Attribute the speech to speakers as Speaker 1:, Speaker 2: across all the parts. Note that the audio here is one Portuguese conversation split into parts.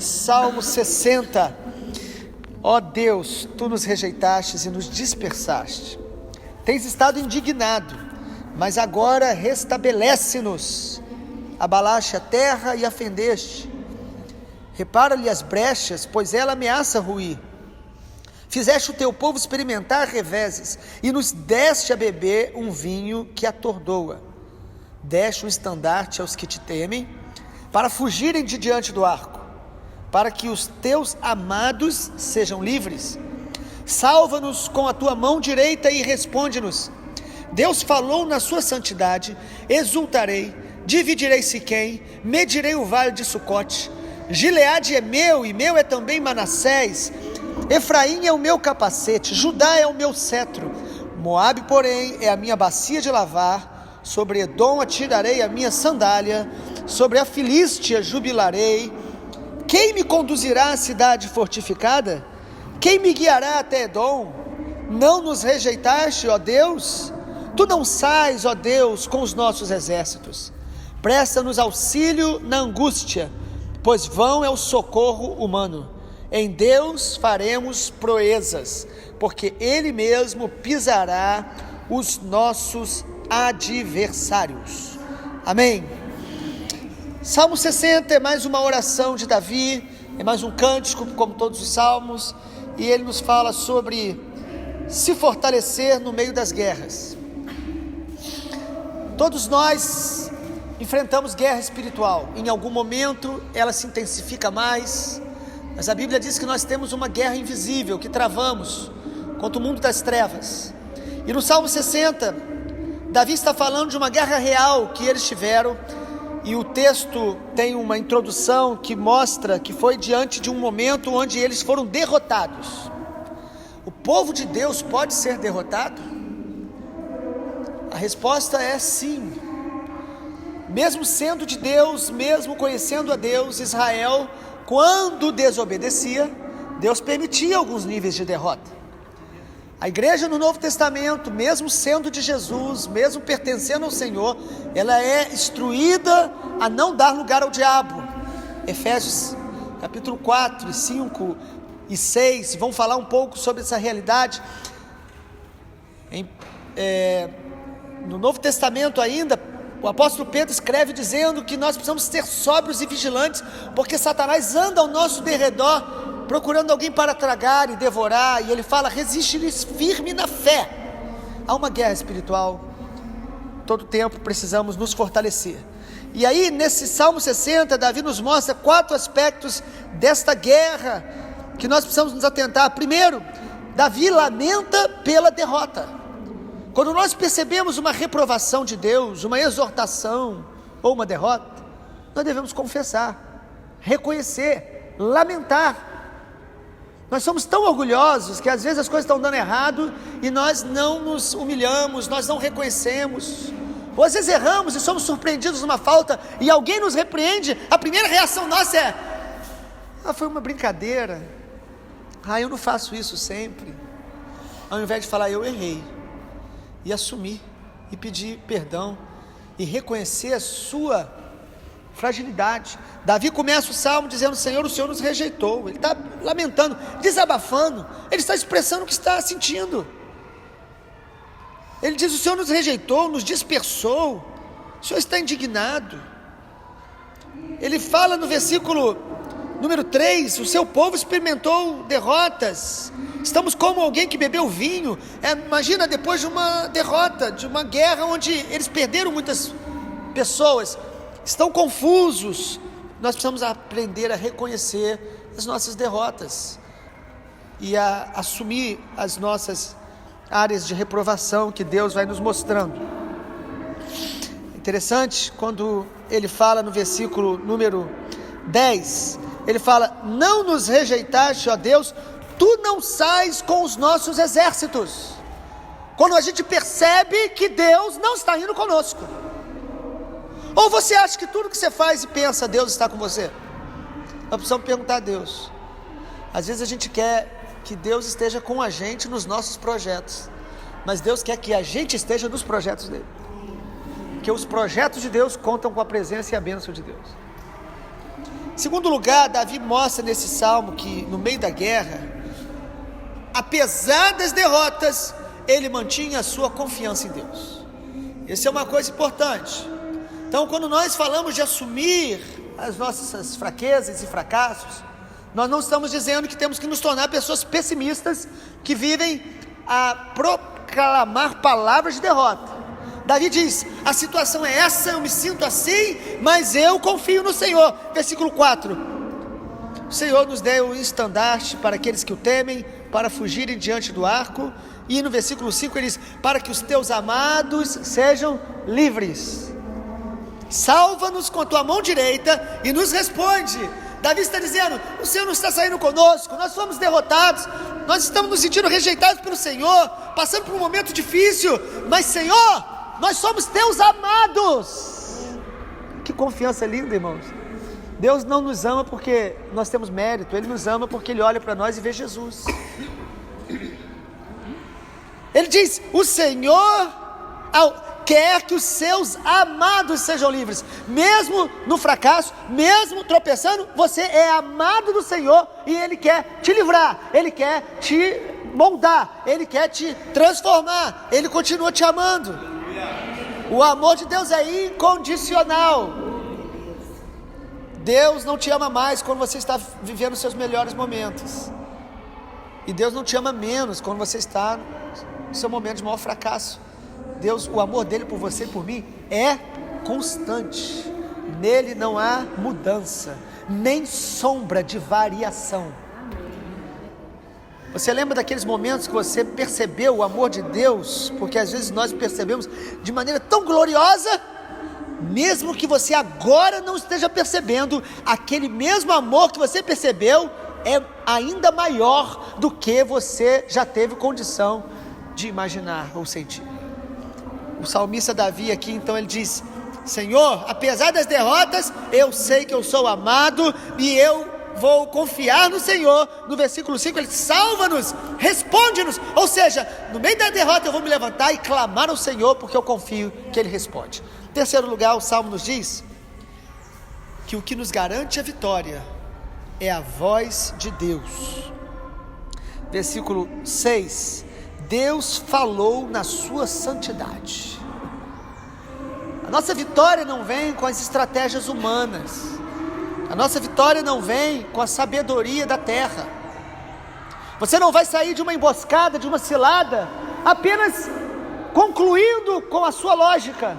Speaker 1: Salmo 60. Ó Deus, Tu nos rejeitastes e nos dispersaste. Tens estado indignado, mas agora restabelece-nos. Abalaste a terra e a fendeste. Repara-lhe as brechas, pois ela ameaça ruir. Fizeste o Teu povo experimentar reveses e nos deste a beber um vinho que atordoa. Deste um estandarte aos que Te temem, para fugirem de diante do arco, para que os Teus amados sejam livres. Salva-nos com a Tua mão direita e responde-nos. Deus falou na sua santidade: exultarei, dividirei Siquém, medirei o vale de Sucote. Gileade é meu e meu é também Manassés. Efraim é o meu capacete, Judá é o meu cetro. Moabe, porém, é a minha bacia de lavar. Sobre Edom atirarei a minha sandália, sobre a Filístia jubilarei. Quem me conduzirá à cidade fortificada? Quem me guiará até Edom? Não nos rejeitaste, ó Deus? Tu não sais, ó Deus, com os nossos exércitos. Presta-nos auxílio na angústia, pois vão é o socorro humano. Em Deus faremos proezas, porque Ele mesmo pisará os nossos adversários. Amém. Salmo 60 é mais uma oração de Davi, é mais um cântico, como todos os salmos, e ele nos fala sobre se fortalecer no meio das guerras. Todos nós enfrentamos guerra espiritual, em algum momento ela se intensifica mais, mas a Bíblia diz que nós temos uma guerra invisível que travamos contra o mundo das trevas. E no Salmo 60, Davi está falando de uma guerra real que eles tiveram, e o texto tem uma introdução que mostra que foi diante de um momento onde eles foram derrotados. O povo de Deus pode ser derrotado? A resposta é sim. Mesmo sendo de Deus, mesmo conhecendo a Deus, Israel, quando desobedecia, Deus permitia alguns níveis de derrota. A igreja no Novo Testamento, mesmo sendo de Jesus, mesmo pertencendo ao Senhor, ela é instruída a não dar lugar ao diabo. Efésios capítulo 4, 5 e 6 vão falar um pouco sobre essa realidade. No Novo Testamento ainda, o apóstolo Pedro escreve dizendo que nós precisamos ser sóbrios e vigilantes, porque Satanás anda ao nosso derredor, procurando alguém para tragar e devorar, e ele fala: resiste-lhes firme na fé. Há uma guerra espiritual, todo tempo precisamos nos fortalecer. E aí nesse Salmo 60, Davi nos mostra 4 aspectos desta guerra, que nós precisamos nos atentar. Primeiro, Davi lamenta pela derrota. Quando nós percebemos uma reprovação de Deus, uma exortação ou uma derrota, nós devemos confessar, reconhecer, lamentar. Nós somos tão orgulhosos que às vezes as coisas estão dando errado e nós não nos humilhamos, nós não reconhecemos. Ou às vezes erramos e somos surpreendidos numa falta e alguém nos repreende, a primeira reação nossa é: foi uma brincadeira, eu não faço isso sempre. Ao invés de falar: eu errei, e assumir, e pedir perdão, e reconhecer a sua fragilidade. Davi começa o salmo dizendo: Senhor, o Senhor nos rejeitou. Ele está lamentando, desabafando, ele está expressando o que está sentindo. Ele diz: o Senhor nos rejeitou, nos dispersou, o Senhor está indignado. Ele fala no versículo número 3, o seu povo experimentou derrotas, estamos como alguém que bebeu vinho. Imagina, depois de uma derrota, de uma guerra onde eles perderam muitas pessoas, estão confusos. Nós precisamos aprender a reconhecer as nossas derrotas e a assumir as nossas áreas de reprovação que Deus vai nos mostrando. Interessante quando ele fala no versículo número 10, ele fala: não nos rejeitaste, ó Deus, tu não sais com os nossos exércitos. Quando a gente percebe que Deus não está indo conosco. Ou você acha que tudo que você faz e pensa, Deus está com você? Nós precisamos perguntar a Deus. Às vezes a gente quer que Deus esteja com a gente nos nossos projetos, mas Deus quer que a gente esteja nos projetos dele, porque os projetos de Deus contam com a presença e a bênção de Deus. Em segundo lugar, Davi mostra nesse salmo que no meio da guerra, apesar das derrotas, ele mantinha a sua confiança em Deus. Isso é uma coisa importante. Então, quando nós falamos de assumir as nossas fraquezas e fracassos, nós não estamos dizendo que temos que nos tornar pessoas pessimistas que vivem a proclamar palavras de derrota. Davi diz: a situação é essa, eu me sinto assim, mas eu confio no Senhor. Versículo 4: o Senhor nos deu um estandarte para aqueles que o temem, para fugirem diante do arco. E no versículo 5 ele diz: para que os teus amados sejam livres. Salva-nos com a tua mão direita e nos responde. Davi está dizendo: o Senhor não está saindo conosco, nós fomos derrotados, nós estamos nos sentindo rejeitados pelo Senhor, passando por um momento difícil, mas Senhor, nós somos teus amados. Que confiança linda, irmãos. Deus não nos ama porque nós temos mérito, Ele nos ama porque Ele olha para nós e vê Jesus. Ele diz: o Senhor quer que os seus amados sejam livres. Mesmo no fracasso, mesmo tropeçando, você é amado do Senhor e Ele quer te livrar, Ele quer te moldar, Ele quer te transformar, Ele continua te amando. O amor de Deus é incondicional. Deus não te ama mais quando você está vivendo os seus melhores momentos, e Deus não te ama menos quando você está no seu momento de maior fracasso. Deus, o amor dele por você e por mim é constante, nele não há mudança, nem sombra de variação. Você lembra daqueles momentos que você percebeu o amor de Deus? Porque às vezes nós percebemos de maneira tão gloriosa, mesmo que você agora não esteja percebendo, aquele mesmo amor que você percebeu é ainda maior do que você já teve condição de imaginar ou sentir. O salmista Davi aqui, então, ele diz: Senhor, apesar das derrotas, eu sei que eu sou amado e eu vou confiar no Senhor. No versículo 5 ele diz: salva-nos, responde-nos. Ou seja, no meio da derrota eu vou me levantar e clamar ao Senhor, porque eu confio que Ele responde. Em terceiro lugar, o salmo nos diz que o que nos garante a vitória é a voz de Deus. Versículo 6: Deus falou na sua santidade. A nossa vitória não vem com as estratégias humanas, a nossa vitória não vem com a sabedoria da terra. Você não vai sair de uma emboscada, de uma cilada, apenas concluindo com a sua lógica.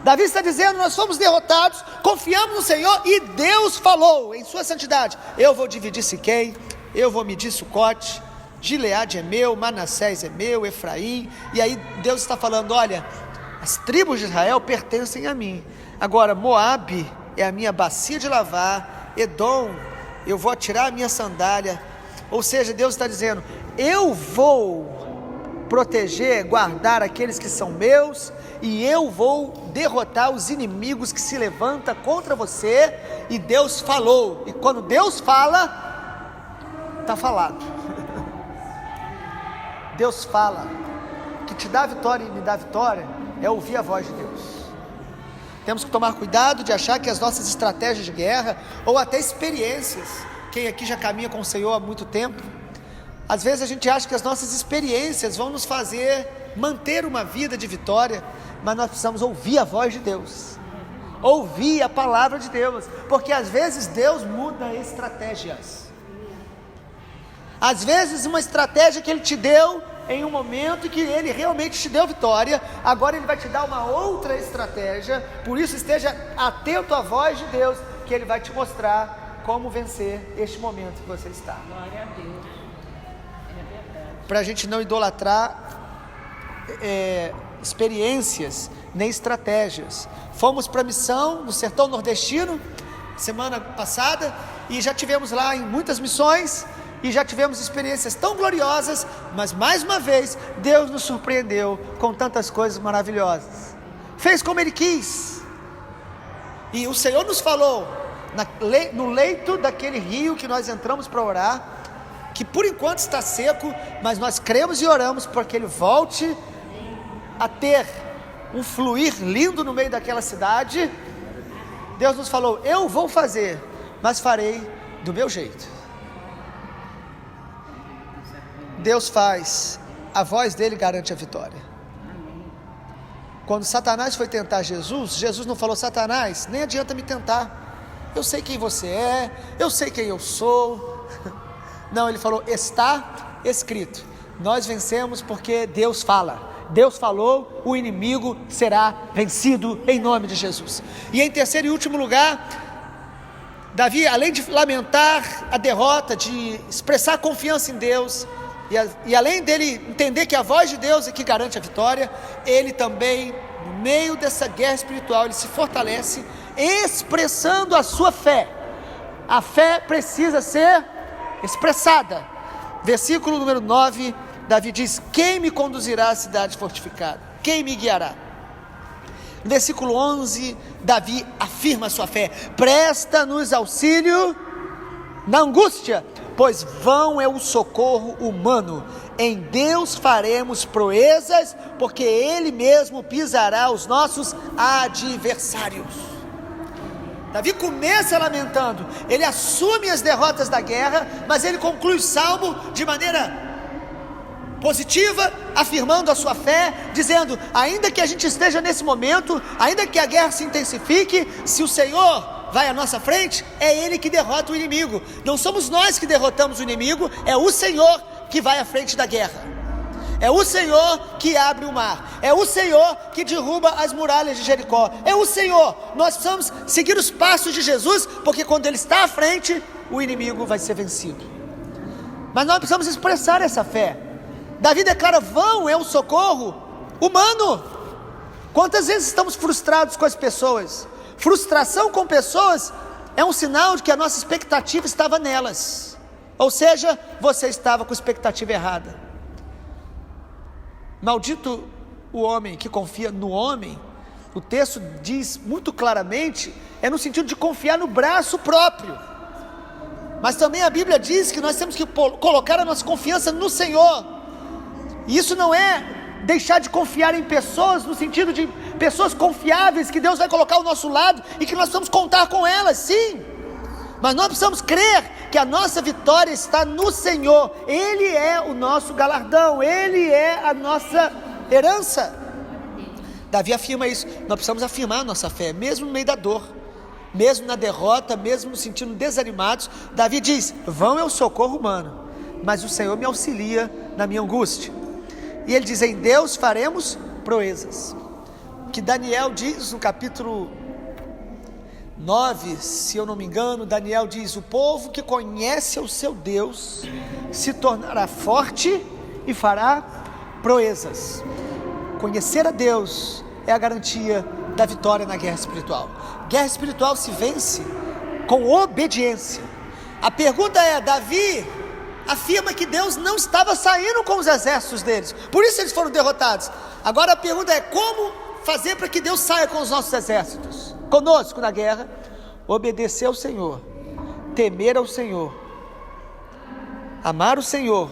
Speaker 1: Davi está dizendo: nós fomos derrotados, confiamos no Senhor e Deus falou em sua santidade: eu vou dividir Siquém, eu vou medir Sucote, Gileade é meu, Manassés é meu, Efraim. E aí Deus está falando: olha, as tribos de Israel pertencem a mim. Agora Moabe é a minha bacia de lavar, Edom, eu vou atirar a minha sandália. Ou seja, Deus está dizendo: eu vou proteger, guardar aqueles que são meus, e eu vou derrotar os inimigos que se levantam contra você. E Deus falou, e quando Deus fala, está falado. Deus fala. O que te dá vitória e me dá vitória é ouvir a voz de Deus. Temos que tomar cuidado de achar que as nossas estratégias de guerra, ou até experiências, quem aqui já caminha com o Senhor há muito tempo, às vezes a gente acha que as nossas experiências vão nos fazer manter uma vida de vitória, mas nós precisamos ouvir a voz de Deus, ouvir a palavra de Deus, porque às vezes Deus muda estratégias. Às vezes uma estratégia que Ele te deu em um momento que Ele realmente te deu vitória, agora Ele vai te dar uma outra estratégia. Por isso esteja atento à voz de Deus, que Ele vai te mostrar como vencer este momento que você está.
Speaker 2: Glória a Deus. É verdade.
Speaker 1: Para a gente não idolatrar experiências nem estratégias. Fomos para a missão no sertão nordestino semana passada e já tivemos lá em muitas missões e já tivemos experiências tão gloriosas, mas mais uma vez Deus nos surpreendeu com tantas coisas maravilhosas. Fez como Ele quis, e o Senhor nos falou no leito daquele rio que nós entramos para orar, que por enquanto está seco, mas nós cremos e oramos para que ele volte a ter um fluir lindo no meio daquela cidade. Deus nos falou: eu vou fazer, mas farei do meu jeito. Deus faz, a voz dele garante a vitória. Quando Satanás foi tentar Jesus, Jesus não falou: Satanás, nem adianta me tentar, eu sei quem você é, eu sei quem eu sou. Não, ele falou: está escrito. Nós vencemos porque Deus fala. Deus falou, o inimigo será vencido em nome de Jesus. E em terceiro e último lugar, Davi, além de lamentar a derrota, de expressar confiança em Deus, e além dele entender que a voz de Deus é que garante a vitória, ele também, no meio dessa guerra espiritual, ele se fortalece expressando a sua fé. A fé precisa ser expressada. Versículo número 9, Davi diz: quem me conduzirá à cidade fortificada? Quem me guiará? No versículo 11, Davi afirma a sua fé: presta-nos auxílio na angústia, pois vão é o socorro humano. Em Deus faremos proezas, porque Ele mesmo pisará os nossos adversários. Davi começa lamentando, ele assume as derrotas da guerra, mas ele conclui o salmo de maneira positiva, afirmando a sua fé, dizendo: ainda que a gente esteja nesse momento, ainda que a guerra se intensifique, se o Senhor vai à nossa frente, é Ele que derrota o inimigo. Não somos nós que derrotamos o inimigo, é o Senhor que vai à frente da guerra. É o Senhor que abre o mar, é o Senhor que derruba as muralhas de Jericó, é o Senhor. Nós precisamos seguir os passos de Jesus, porque quando Ele está à frente, o inimigo vai ser vencido. Mas nós precisamos expressar essa fé. Davi declara: vão é o socorro humano. Quantas vezes estamos frustrados com as pessoas? Frustração com pessoas é um sinal de que a nossa expectativa estava nelas, ou seja, você estava com a expectativa errada. Maldito o homem que confia no homem. O texto diz muito claramente, é no sentido de confiar no braço próprio, mas também a Bíblia diz que nós temos que colocar a nossa confiança no Senhor. E isso não é deixar de confiar em pessoas, no sentido de pessoas confiáveis que Deus vai colocar ao nosso lado e que nós precisamos contar com elas, sim, mas nós precisamos crer que a nossa vitória está no Senhor. Ele é o nosso galardão, Ele é a nossa herança. Davi afirma isso. Nós precisamos afirmar a nossa fé, mesmo no meio da dor, mesmo na derrota, mesmo nos sentindo desanimados. Davi diz: vão é o socorro humano, mas o Senhor me auxilia na minha angústia. E ele diz: em Deus faremos proezas. Que Daniel diz no capítulo 9, se eu não me engano, Daniel diz: o povo que conhece o seu Deus se tornará forte e fará proezas. Conhecer a Deus é a garantia da vitória na guerra espiritual. Guerra espiritual se vence com obediência. A pergunta é: Davi afirma que Deus não estava saindo com os exércitos deles, por isso eles foram derrotados. Agora a pergunta é: como fazer para que Deus saia com os nossos exércitos? Conosco na guerra: obedecer ao Senhor, temer ao Senhor, amar o Senhor,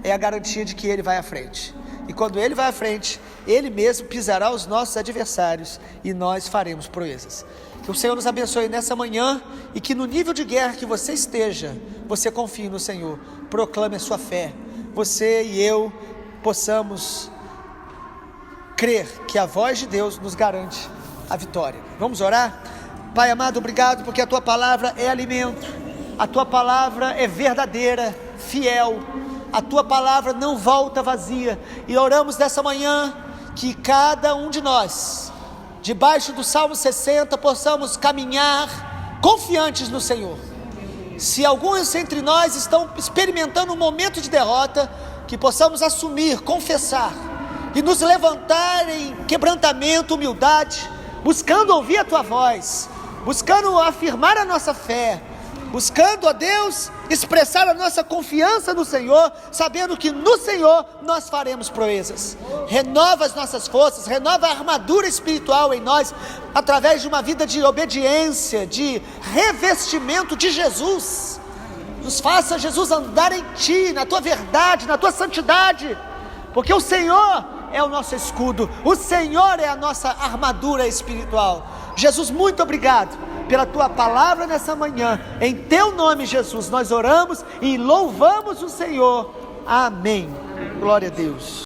Speaker 1: é a garantia de que Ele vai à frente. E quando Ele vai à frente, Ele mesmo pisará os nossos adversários e nós faremos proezas. Que o Senhor nos abençoe nessa manhã e que no nível de guerra que você esteja, você confie no Senhor, proclame a sua fé, você e eu possamos crer que a voz de Deus nos garante a vitória. Vamos orar? Pai amado, obrigado porque a Tua palavra é alimento, a Tua palavra é verdadeira, fiel, a Tua palavra não volta vazia, e oramos nessa manhã que cada um de nós, debaixo do Salmo 60, possamos caminhar confiantes no Senhor. Se alguns entre nós estão experimentando um momento de derrota, que possamos assumir, confessar e nos levantar em quebrantamento, humildade, buscando ouvir a Tua voz, buscando afirmar a nossa fé, buscando, ó Deus, expressar a nossa confiança no Senhor, sabendo que no Senhor nós faremos proezas. Renova as nossas forças, renova a armadura espiritual em nós, através de uma vida de obediência, de revestimento de Jesus. Nos faça, Jesus, andar em Ti, na Tua verdade, na Tua santidade, porque o Senhor é o nosso escudo, o Senhor é a nossa armadura espiritual. Jesus, muito obrigado pela tua palavra nessa manhã. Em teu nome, Jesus, nós oramos e louvamos o Senhor. Amém. Glória a Deus.